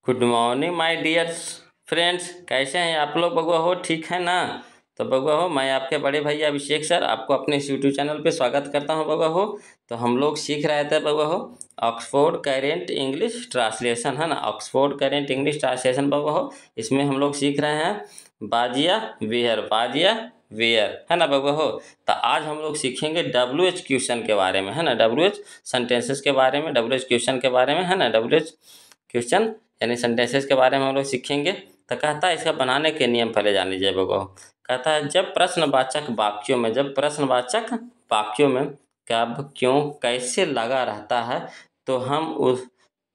Good morning my dear friends, कैसे हैं आप लोग? बगुआ हो, ठीक है ना? तो बगुआ हो, मैं आपके बड़े भैया अभिषेक सर आपको अपने इस यूट्यूब चैनल पे स्वागत करता हूं। बगुआ हो, तो हम लोग सीख रहे थे बगुआ हो ऑक्सफोर्ड करेंट इंग्लिश ट्रांसलेशन, है ना। ऑक्सफोर्ड करेंट इंग्लिश ट्रांसलेशन बगुआ हो, इसमें हम लोग सीख रहे हैं बाजिया वेयर, बाजिया वेयर, है ना बगुआ हो। तो आज हम लोग सीखेंगे WH क्वेश्चन के बारे में, है ना। WH सेंटेंसेस के बारे में, WH क्वेश्चन के बारे में, है ना। WH क्वेश्चन यानी सेंटेंसेस के बारे में हम लोग सीखेंगे। तो कहता है इसका बनाने के नियम पहले जान लीजिए बगो। कहता है जब प्रश्नवाचक वाक्यों में, जब प्रश्नवाचक वाक्यों में कब, क्यों, कैसे लगा रहता है तो हम उस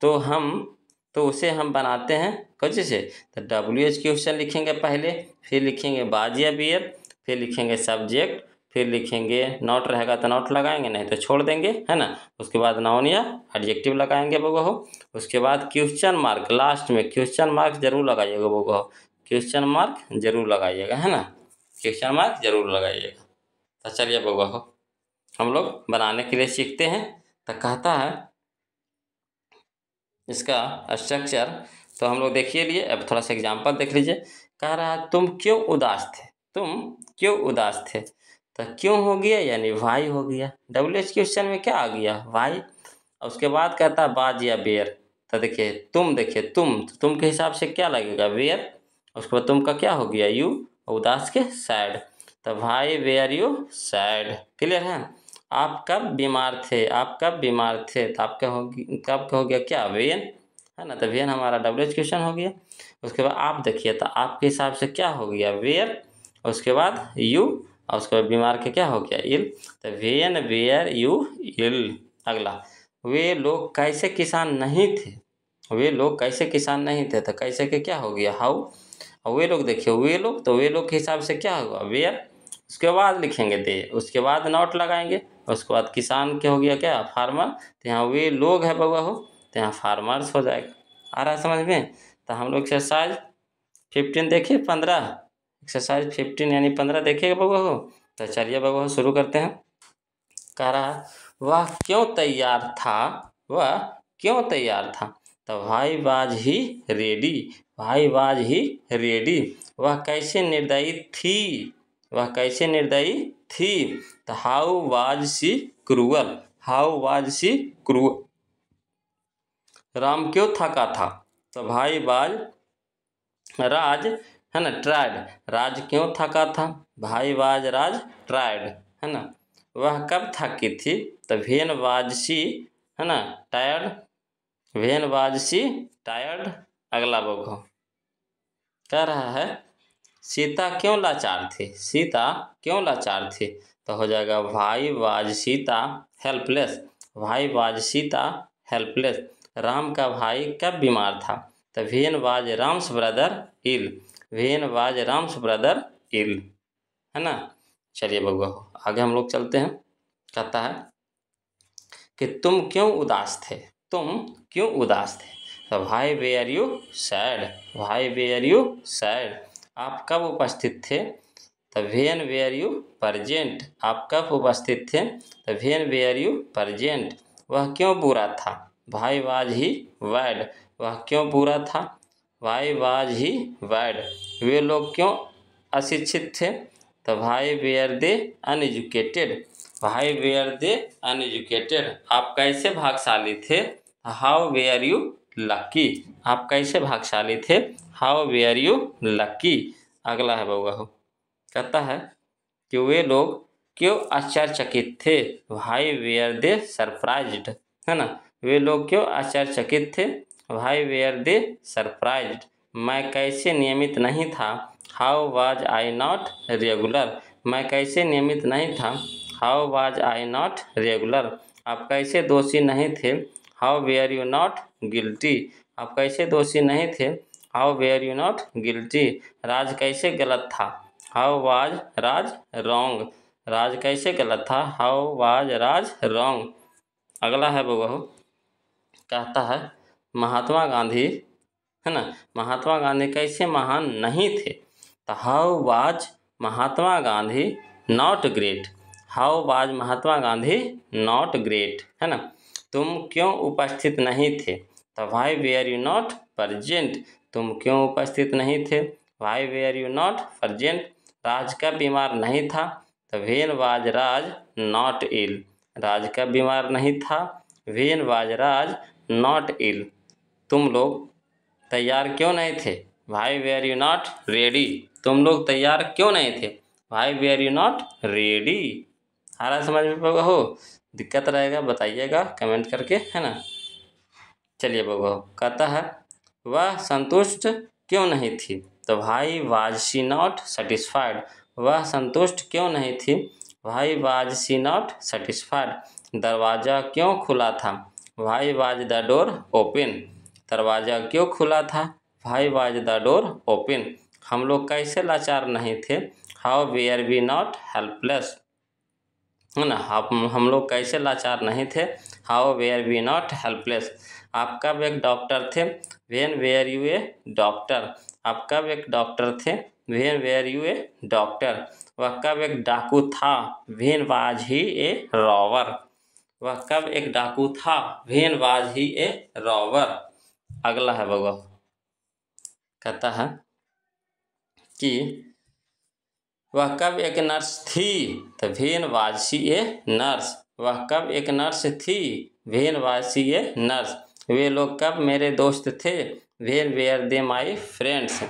तो हम तो उसे हम बनाते हैं कैसे से। तो WH क्वेश्चन लिखेंगे पहले, फिर लिखेंगे बाजिया बियर, फिर लिखेंगे सब्जेक्ट, फिर लिखेंगे नॉट रहेगा तो नॉट लगाएंगे, नहीं तो छोड़ देंगे, है ना। उसके बाद नाउन या एडजेक्टिव लगाएंगे बगो हो। उसके बाद क्वेश्चन मार्क, लास्ट में क्वेश्चन मार्क जरूर लगाइएगा बगो हो, क्वेश्चन मार्क जरूर लगाइएगा, है ना। क्वेश्चन मार्क जरूर लगाइएगा। तो चलिए बगो हो, हम लोग बनाने के लिए सीखते हैं। तो कहता है इसका स्ट्रक्चर, तो हम लोग देखिए लिए, अब थोड़ा सा एग्जाम्पल देख लीजिए। कह रहा है तुम क्यों उदास थे, तुम क्यों उदास थे। तो क्यों हो गया यानी वाई हो गया। WH क्वेश्चन में क्या आ गया, वाई। उसके बाद कहता है बाज या बेयर। तो देखिए तुम, देखिए तुम के हिसाब से क्या लगेगा, वेयर। उसके बाद तुम का क्या हो गया, यू। उदास के सैड। तो भाई वेयर यू सैड, क्लियर है। आप कब बीमार थे, आप कब बीमार थे। तो आपका कब का हो गया क्या, वेन, है ना। तो वेन हमारा WH क्वेश्चन हो गया। उसके बाद आप देखिए, तो आपके हिसाब से क्या हो गया, वेयर। उसके बाद यू, और उसके बाद बीमार के क्या हो गया, इल। तो वेन वेयर यू इल। अगला, वे लोग कैसे किसान नहीं थे, वे लोग कैसे किसान नहीं थे। तो कैसे के क्या हो गया, हाउ। और वे लोग देखिए, वे लोग, तो वे लोग के हिसाब से क्या होगा, वेयर। उसके बाद लिखेंगे दे, उसके बाद नॉट लगाएंगे। उसके बाद किसान के हो गया क्या, फार्मर। तो यहाँ वे लोग है बउआ हो, तो यहाँ फार्मर्स हो जाएगा। आ रहा है समझ में। तो हम लोग एक्सरसाइज 15 देखिए, 15 एक्सरसाइज 15 यानी 15 देखिएगा बउआ हो। तो चलिए बउआ हो शुरू करते हैं। कह रहा है वह क्यों तैयार था, वह क्यों तैयार था। तो भाई वाज ही रेडी, भाई वाज ही रेडी। वह कैसे निर्दयी थी, वह कैसे निर्दयी थी। तो how was she cruel, how was she cruel. Ram क्यों थका था। तो भाई बाज राज, है ना, ट्राइड। राज क्यों थका था, भाई वाज राज ट्राइड, है ना। वह कब थकी थी। तो वेन वाज सी, है ना, tired, when was she tired. अगला बगो कह रहा है सीता क्यों लाचार थी, सीता क्यों लाचार थी। तो हो जाएगा why was Sita helpless, why was Sita helpless. Ram का भाई कब बीमार था। तो when was Ram's brother ill, when was Ram's brother ill, है ना। चलिए बउआ आगे हम लोग चलते हैं। कहता है कि तुम क्यों उदास थे, तुम क्यों उदास थे। तो भाई वेयर यू सैड, भाई वेयर यू सैड। आप कब उपस्थित थे। तो वेन वेयर यू प्रजेंट, आप कब उपस्थित थे। तो वेन वेयर यू प्रजेंट। वह क्यों बुरा था, भाई वाज ही वैड, वह क्यों बुरा था, भाई वाज ही वैड। वे लोग क्यों अशिक्षित थे। तो भाई वेयर दे अनएजुकेटेड, भाई वेयर दे अनएजुकेटेड। आप कैसे भाग्यशाली थे, हाउ वेयर यू लकी, आप कैसे भाग्यशाली थे, हाउ वेयर यू लकी। अगला है बउआ हो, कहता है कि वे लोग क्यों आश्चर्यचकित थे, भाई वेयर दे सरप्राइज्ड, है ना। वे लोग क्यों आश्चर्यचकित थे, भाई वेयर दे सरप्राइज्ड। मैं कैसे नियमित नहीं था, how was I not regular, मैं कैसे नियमित नहीं था, how was I not regular. आप कैसे दोषी नहीं थे, how were you not guilty, आप कैसे दोषी नहीं थे, how were you not guilty. Raj कैसे गलत था, how was Raj wrong, Raj कैसे गलत था, हाउ वाज राज रॉन्ग। अगला है बहू, कहता है महात्मा गांधी, है ना, महात्मा गांधी कैसे महान नहीं थे। तो how was Mahatma Gandhi not great, how was Mahatma Gandhi not great, है ना। तुम क्यों उपस्थित नहीं थे। तो भाई वेयर यू नॉट प्रेजेंट, तुम क्यों उपस्थित नहीं थे? Why were you not present, Raj कब बीमार नहीं था? तो when was Raj not ill, Raj कब बीमार नहीं था? When was Raj not ill. तुम लोग तैयार क्यों नहीं थे? Why were you not ready, तुम लोग तैयार क्यों नहीं थे? Why were you not ready. आ रहा समझ में बहू? दिक्कत रहेगा बताइएगा कमेंट करके, है ना। चलिए बहू, कहता है वह संतुष्ट क्यों नहीं थी? तो भाई वाज शी नॉट सेटिस्फाइड, वह संतुष्ट क्यों नहीं थी? भाई वाज शी नॉट सेटिस्फाइड। दरवाज़ा क्यों खुला था? भाई वाज द डोर ओपन, दरवाज़ा क्यों खुला था? भाई वाज द डोर ओपन। हम लोग कैसे लाचार नहीं थे? How were we not helpless, है ना। हम लोग कैसे लाचार नहीं थे? How were we not helpless. आप कब एक डॉक्टर थे? When were you a doctor, आप कब एक डॉक्टर थे? When were you a doctor. वह कब एक डाकू था? When was he a robber, वह कब एक डाकू था? When was he a robber. अगला है बगो, कहता है कि वह कब एक नर्स थी? तो when was she a nurse, वह कब एक नर्स थी? When was she a nurse. वे लोग कब मेरे दोस्त थे? When were they my friends,